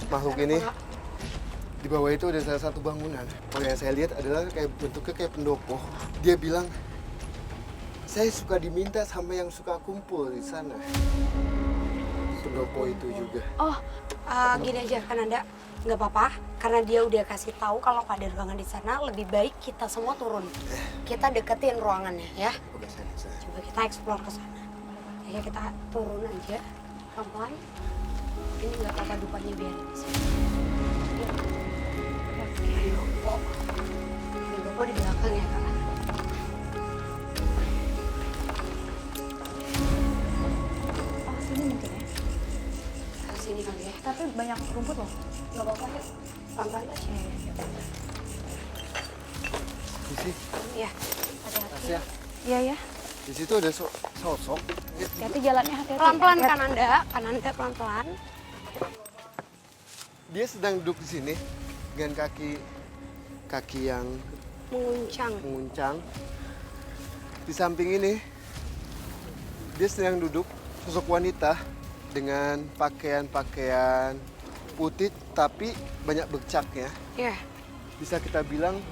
makhluk ini di bawah itu ada salah satu bangunan. Kalau yang saya lihat adalah kayak bentuknya kayak pendopo. Dia bilang, saya suka diminta sama yang suka kumpul di sana. Pendopo itu juga. Oh, gini aja kan Anda, nggak apa-apa. Karena dia udah kasih tahu kalau ada ruangan di sana, lebih baik kita semua turun. Kita deketin ruangannya ya. Oke, saya. Coba kita explore ke sana. Ya kita turun aja, pelan-pelan. Ini nggak apa-apa dupanya biar di sini. Ayo, Bopo. Ini Bopo di belakang ya, Kak. Oh, sini mungkin ya. Ke sini kali ya. Tapi banyak rumput loh. Nggak apa-apa ya. Pelan-pelan aja. Di sini. Iya, hati-hati. Kasih ya. Iya ya. Di situ ada sosok. Hati-hati jalannya, hati-hati. Pelan-pelan Ya. kan Anda pelan-pelan. Dia sedang duduk di sini dengan kaki yang menguncang. Di samping ini dia sedang duduk sosok wanita dengan pakaian putih tapi banyak bercaknya. Iya. Bisa kita bilang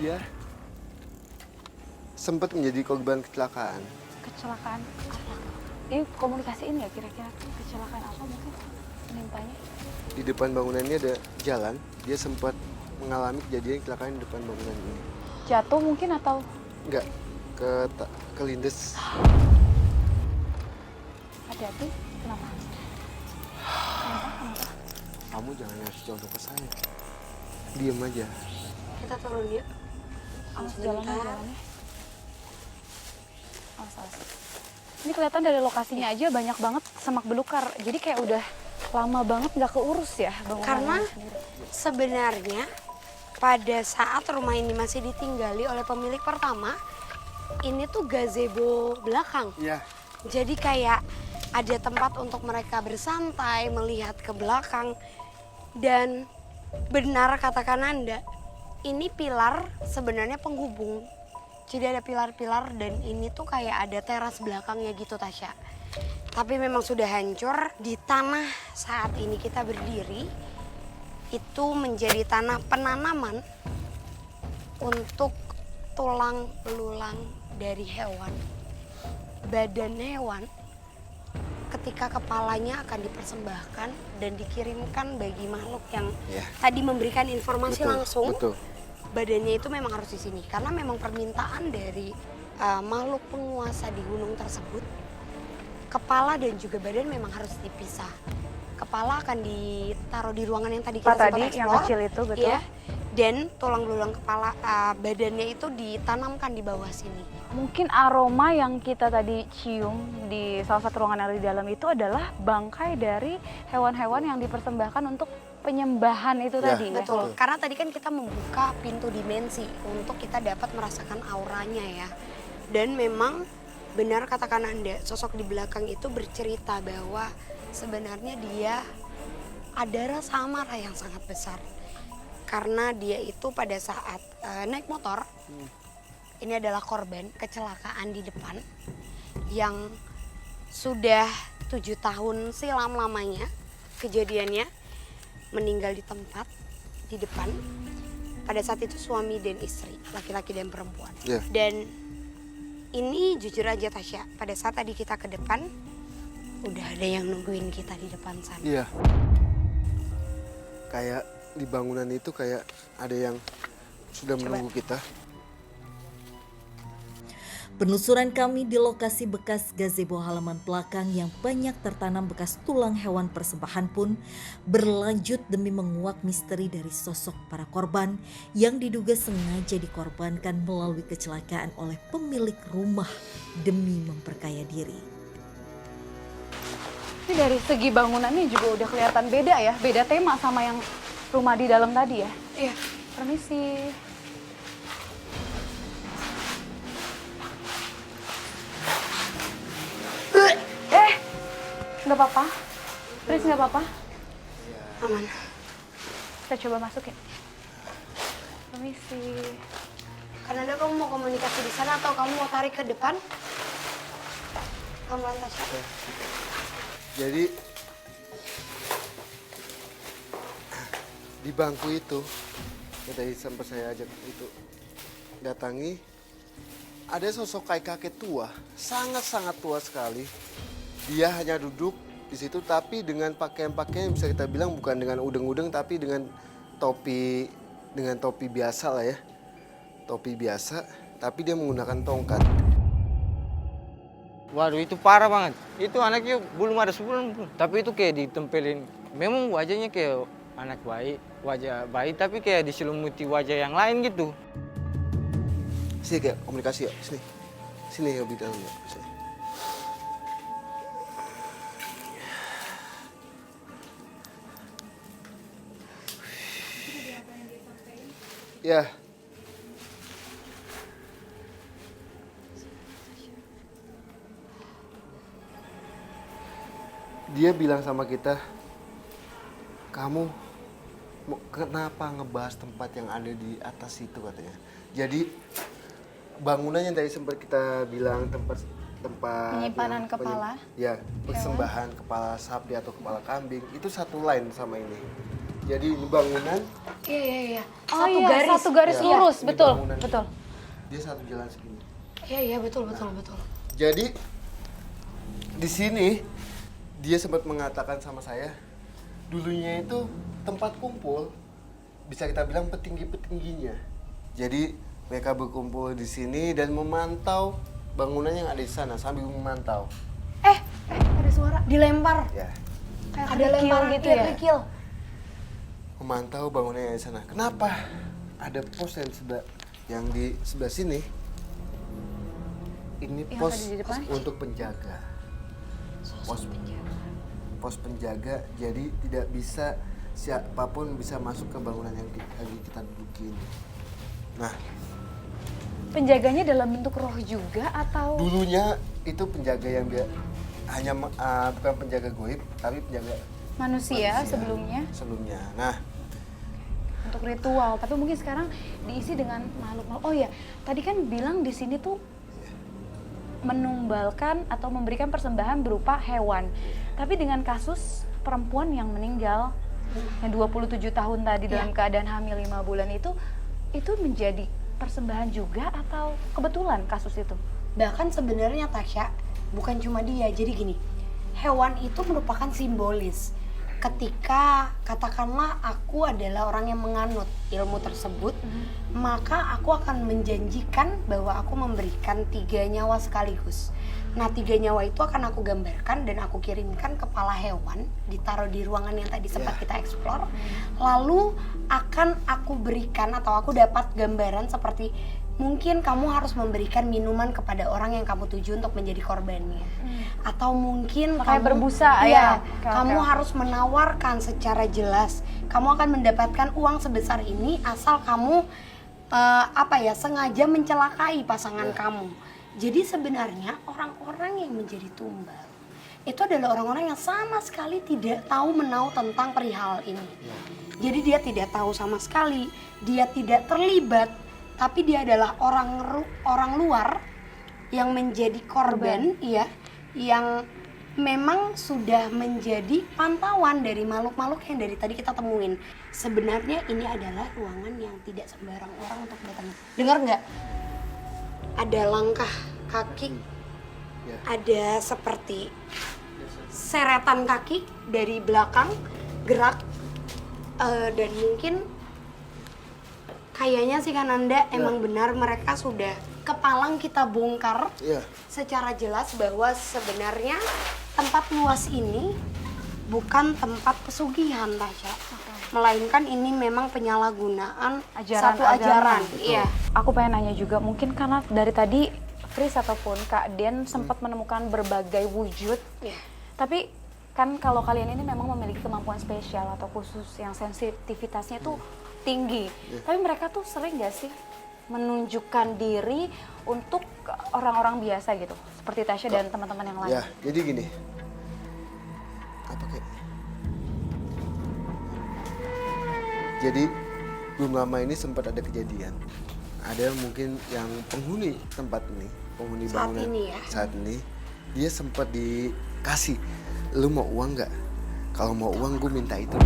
dia sempat menjadi korban kecelakaan. Kecelakaan. Ini komunikasiin ya kira-kira kecelakaan apa mungkin menimpanya? Di depan bangunan ini ada jalan. Dia sempat mengalami kejadian kecelakaan di depan bangunan ini. Jatuh mungkin atau? Enggak, kelindes. Hati-hati. Kenapa? Kenapa? Kamu jangan ngasih contoh ke saya. Diam aja. Kita turun yuk. Awas Sebentar. jalannya. Awas. Ini kelihatan dari lokasinya aja banyak banget semak belukar. Jadi kayak udah lama banget nggak keurus ya bangunannya Karena sendiri. sebenarnya pada saat rumah ini masih ditinggali oleh pemilik pertama, ini tuh gazebo belakang. Iya. Jadi kayak ada tempat untuk mereka bersantai, melihat ke belakang. Dan benar katakan Anda, ini pilar sebenarnya penghubung. Jadi ada pilar-pilar dan ini tuh kayak ada teras belakangnya gitu Tasya. Tapi memang sudah hancur. Di tanah saat ini kita berdiri itu menjadi tanah penanaman untuk tulang belulang dari hewan. Badan hewan ketika kepalanya akan dipersembahkan dan dikirimkan bagi makhluk yang tadi memberikan informasi langsung. Betul. Badannya itu memang harus di sini karena memang permintaan dari makhluk penguasa di gunung tersebut. Kepala dan juga badan memang harus dipisah. Kepala akan ditaruh di ruangan yang tadi kita sempat explore. yang kecil itu betul. Iya. Dan tulang belulang kepala badannya itu ditanamkan di bawah sini. Mungkin aroma yang kita tadi cium di salah satu ruangan yang ada di dalam itu adalah bangkai dari hewan-hewan yang dipersembahkan untuk penyembahan itu Ya, tadi. Betul. Karena tadi kan kita membuka pintu dimensi untuk kita dapat merasakan auranya ya. Dan memang benar katakan Anda, sosok di belakang itu bercerita bahwa sebenarnya dia ada rasa amarah yang sangat besar. Karena dia itu pada saat naik motor, ini adalah korban kecelakaan di depan yang sudah 7 tahun silam lamanya kejadiannya, meninggal di tempat di depan. Pada saat itu suami dan istri, laki-laki dan perempuan. Yeah. Dan ini jujur aja Tasya, pada saat tadi kita ke depan, udah ada yang nungguin kita di depan sana. Iya. Kayak di bangunan itu kayak ada yang sudah menunggu kita. Penelusuran kami di lokasi bekas gazebo halaman belakang yang banyak tertanam bekas tulang hewan persembahan pun berlanjut demi menguak misteri dari sosok para korban yang diduga sengaja dikorbankan melalui kecelakaan oleh pemilik rumah demi memperkaya diri. Ini dari segi bangunannya juga udah kelihatan beda ya, beda tema sama yang rumah di dalam tadi ya. Iya. Permisi. Nggak apa-apa. Pris nggak apa-apa. Aman. Kita coba masuk ya. Permisi. Karena kamu mau komunikasi di sana atau kamu mau tarik ke depan? Kamu Tasya. Jadi di bangku itu yang tadi sempat saya ajak itu datangi, ada sosok kayak kakek tua, sangat-sangat tua sekali. Dia hanya duduk di situ tapi dengan pakaian-pakaian bisa kita bilang bukan dengan udeng-udeng tapi dengan topi biasa lah ya. Topi biasa tapi dia menggunakan tongkat. Waduh itu parah banget. Itu anaknya belum ada sebulan pun. Tapi itu kayak ditempelin. Memang wajahnya kayak anak bayi, wajah bayi tapi kayak diselimuti wajah yang lain gitu. Sini kayak komunikasi ya, sini. Sini ya bicara ya. Sini. Ya. Dia bilang sama kita, kamu kenapa ngebahas tempat yang ada di atas itu katanya. Jadi bangunan yang tadi sempat kita bilang tempat Penyimpanan yang kepala ya, persembahan kepala sapi atau kepala kambing itu satu line sama ini. Jadi ini bangunan. Iya. Oh iya, satu garis Ya, lurus, ini betul, bangunan. betul. Dia satu jalan segini. Iya, betul. Jadi di sini dia sempat mengatakan sama saya, dulunya itu tempat kumpul, bisa kita bilang petinggi-petingginya. Jadi mereka berkumpul di sini dan memantau bangunan yang ada di sana sambil memantau. Ada suara dilempar. Ya, Kayak Ada kerikil lemparan gitu iya, ya. kerikil. memantau bangunan yang ada di sana. Kenapa? Ada pos yang di sebelah sini. Ini Yang pos tadi di depan? untuk penjaga. Pos penjaga, jadi tidak bisa siapapun bisa masuk ke bangunan yang lagi kita duduki ini. Nah, Penjaganya dalam bentuk roh juga atau dulunya itu penjaga yang dia hanya bukan penjaga goib, tapi penjaga manusia sebelumnya Nah, untuk ritual, tapi mungkin sekarang diisi dengan makhluk-makhluk. Oh ya, tadi kan bilang di sini tuh menumbalkan atau memberikan persembahan berupa hewan. Tapi dengan kasus perempuan yang meninggal yang 27 tahun tadi dalam keadaan hamil 5 bulan itu menjadi persembahan juga atau kebetulan kasus itu? Bahkan sebenarnya Tasya, bukan cuma dia. Jadi gini, hewan itu merupakan simbolis. Ketika katakanlah aku adalah orang yang menganut ilmu tersebut, maka aku akan menjanjikan bahwa aku memberikan 3 nyawa sekaligus. Nah, 3 nyawa itu akan aku gambarkan dan aku kirimkan kepala hewan, ditaruh di ruangan yang tadi sempat kita explore. Lalu akan aku berikan atau aku dapat gambaran seperti mungkin kamu harus memberikan minuman kepada orang yang kamu tuju untuk menjadi korbannya. Atau mungkin Makanya kamu berbusa ya, ya. kamu harus menawarkan secara jelas. Kamu akan mendapatkan uang sebesar ini asal kamu sengaja mencelakai pasangan kamu. Jadi sebenarnya orang-orang yang menjadi tumbal itu adalah orang-orang yang sama sekali tidak tahu menau tentang perihal ini. Jadi dia tidak tahu sama sekali, dia tidak terlibat, tapi dia adalah orang luar yang menjadi korban, ya, yang memang sudah menjadi pantauan dari makhluk-makhluk yang dari tadi kita temuin. Sebenarnya ini adalah ruangan yang tidak sembarang orang untuk datang. Dengar nggak? Ada langkah kaki, ada seperti seretan kaki dari belakang gerak, dan mungkin kayaknya sih Kananda emang benar mereka sudah kepalang kita bongkar secara jelas bahwa sebenarnya tempat luas ini bukan tempat pesugihan, Tasya. Melainkan ini memang penyalahgunaan satu ajaran. Iya. Aku pengen nanya juga, mungkin karena dari tadi Fris ataupun Kak Den sempat menemukan berbagai wujud. Tapi kan kalau kalian ini memang memiliki kemampuan spesial atau khusus yang sensitivitasnya itu tinggi. Tapi mereka tuh sering gak sih menunjukkan diri untuk orang-orang biasa gitu, seperti Tasya dan teman-teman yang lain? Ya, jadi gini. Jadi belum lama ini sempat ada kejadian. Ada mungkin yang penghuni tempat ini, penghuni bangunan saat ini, dia sempat dikasih, lu mau uang nggak? Kalau mau uang gue minta itu.